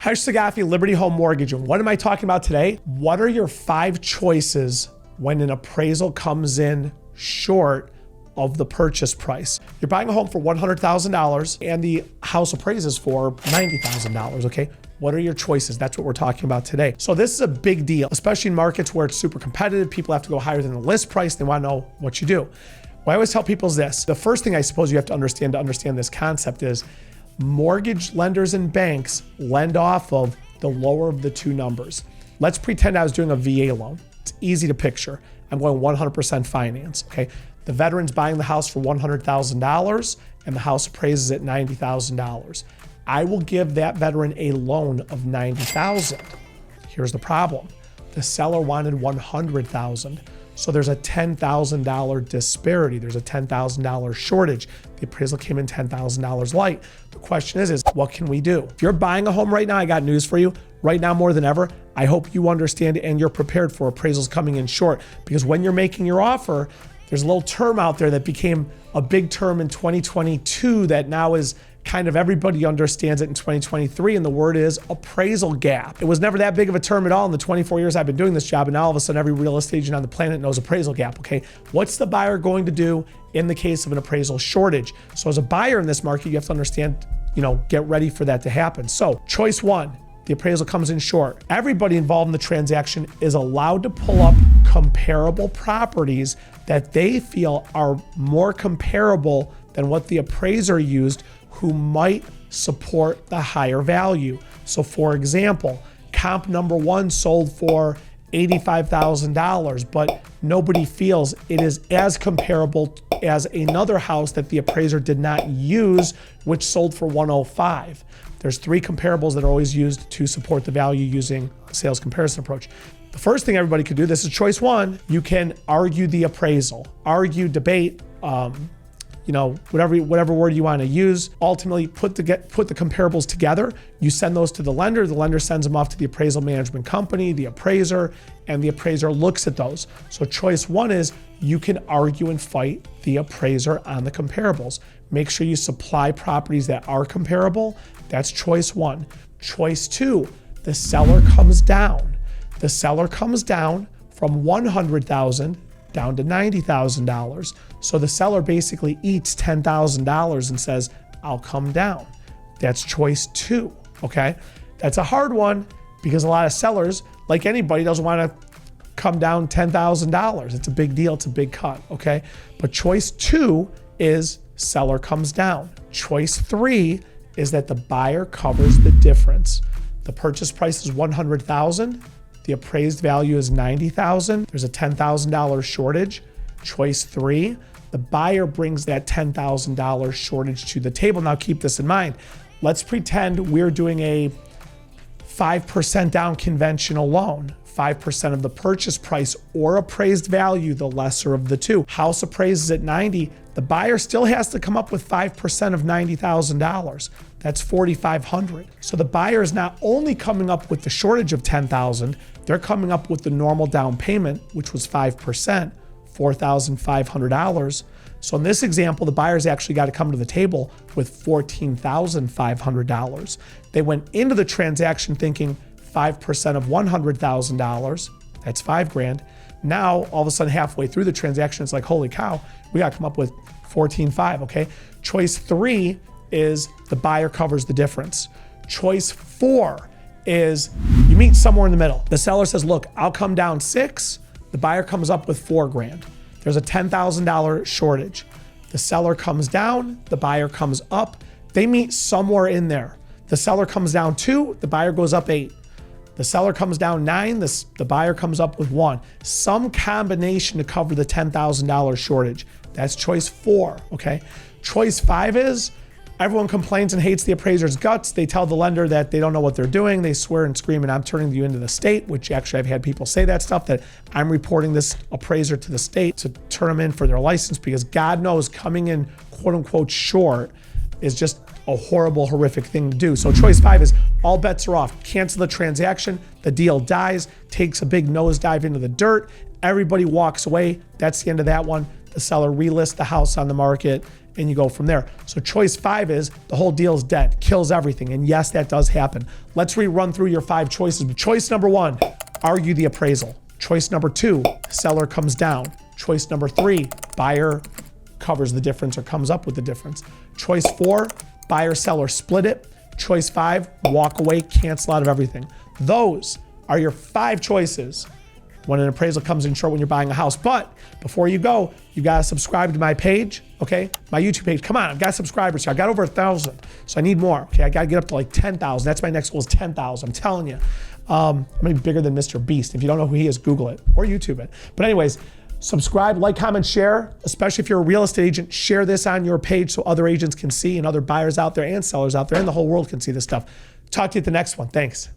Hi, Sagafi, Liberty Home Mortgage. And what am I talking about today? What are your 5 choices when an appraisal comes in short of the purchase price? You're buying a home for $100,000 and the house appraises for $90,000, okay? What are your choices? That's what we're talking about today. So this is a big deal, especially in markets where it's super competitive. People have to go higher than the list price. They want to know what you do. What I always tell people is this. The first thing I suppose you have to understand this concept is mortgage lenders and banks lend off of the lower of the 2 numbers. Let's pretend I was doing a VA loan. It's easy to picture. I'm going 100% finance, okay? The veteran's buying the house for $100,000 and the house appraises at $90,000. I will give that veteran a loan of $90,000. Here's the problem. The seller wanted $100,000. So there's a $10,000 disparity. There's a $10,000 shortage. The appraisal came in $10,000 light. The question is what can we do? If you're buying a home right now, I got news for you. Right now, more than ever, I hope you understand and you're prepared for appraisals coming in short, because when you're making your offer, there's a little term out there that became a big term in 2022 that now is kind of everybody understands it in 2023, and the word is appraisal gap. It was never that big of a term at all in the 24 years I've been doing this job, and now all of a sudden every real estate agent on the planet knows appraisal gap, okay? What's the buyer going to do in the case of an appraisal shortage? So as a buyer in this market, you have to understand, get ready for that to happen. So choice 1, the appraisal comes in short. Everybody involved in the transaction is allowed to pull up comparable properties that they feel are more comparable than what the appraiser used, who might support the higher value. So for example, comp number 1 sold for $85,000, but nobody feels it is as comparable as another house that the appraiser did not use, which sold for $105,000. There's 3 comparables that are always used to support the value using a sales comparison approach. The first thing everybody could do, this is choice 1, you can argue the appraisal, argue, debate, whatever word you want to use. Ultimately, put the comparables together. You send those to the lender sends them off to the appraisal management company, the appraiser, and the appraiser looks at those. So choice 1 is you can argue and fight the appraiser on the comparables. Make sure you supply properties that are comparable. That's choice 1. Choice 2, the seller comes down. The seller comes down from $100,000 down to $90,000. So the seller basically eats $10,000 and says, I'll come down. That's choice 2, okay? That's a hard one because a lot of sellers, like anybody, doesn't want to come down $10,000. It's a big deal, it's a big cut, okay? But choice 2 is seller comes down. Choice 3 is that the buyer covers the difference. The purchase price is $100,000. The appraised value is $90,000. There's a $10,000 shortage. Choice 3, the buyer brings that $10,000 shortage to the table. Now keep this in mind. Let's pretend we're doing a 5% down conventional loan. 5% of the purchase price or appraised value, the lesser of the 2. House appraises at 90. The buyer still has to come up with 5% of $90,000. That's $4,500. So the buyer is not only coming up with the shortage of $10,000, they're coming up with the normal down payment, which was 5%, $4,500. So in this example, the buyer's actually got to come to the table with $14,500. They went into the transaction thinking 5% of $100,000, that's $5,000. Now, all of a sudden, halfway through the transaction, it's like, holy cow, we got to come up with $14,500, okay? Choice 3 is the buyer covers the difference. Choice 4 is you meet somewhere in the middle. The seller says, look, I'll come down $6,000. The buyer comes up with $4,000. There's a $10,000 shortage. The seller comes down, the buyer comes up. They meet somewhere in there. The seller comes down $2,000, the buyer goes up $8,000. The seller comes down $9,000, the buyer comes up with $1,000. Some combination to cover the $10,000 shortage. That's choice 4, okay? Choice 5 is everyone complains and hates the appraiser's guts. They tell the lender that they don't know what they're doing. They swear and scream, and I'm turning you into the state, which actually I've had people say that stuff, that I'm reporting this appraiser to the state to turn them in for their license, because God knows coming in quote unquote short is just a horrible, horrific thing to do. So choice 5 is all bets are off. Cancel the transaction, the deal dies, takes a big nosedive into the dirt, everybody walks away. That's the end of that one. The seller relists the house on the market and you go from there. So choice 5 is the whole deal is dead, kills everything. And yes, that does happen. Let's rerun through your 5 choices. Choice number 1, argue the appraisal. Choice number 2, seller comes down. Choice number 3, buyer covers the difference or comes up with the difference. Choice 4, buyer seller split it. Choice 5, walk away, cancel out of everything. Those are your 5 choices when an appraisal comes in short when you're buying a house. But before you go, you gotta subscribe to my page, okay? My YouTube page. Come on, I've got subscribers here. I got over 1,000, so I need more, okay? I gotta get up to like 10,000. That's my next goal is 10,000, I'm telling you. I'm gonna be bigger than Mr. Beast. If you don't know who he is, Google it or YouTube it. But anyways, subscribe, like, comment, share, especially if you're a real estate agent. Share this on your page so other agents can see and other buyers out there and sellers out there and the whole world can see this stuff. Talk to you at the next one. Thanks.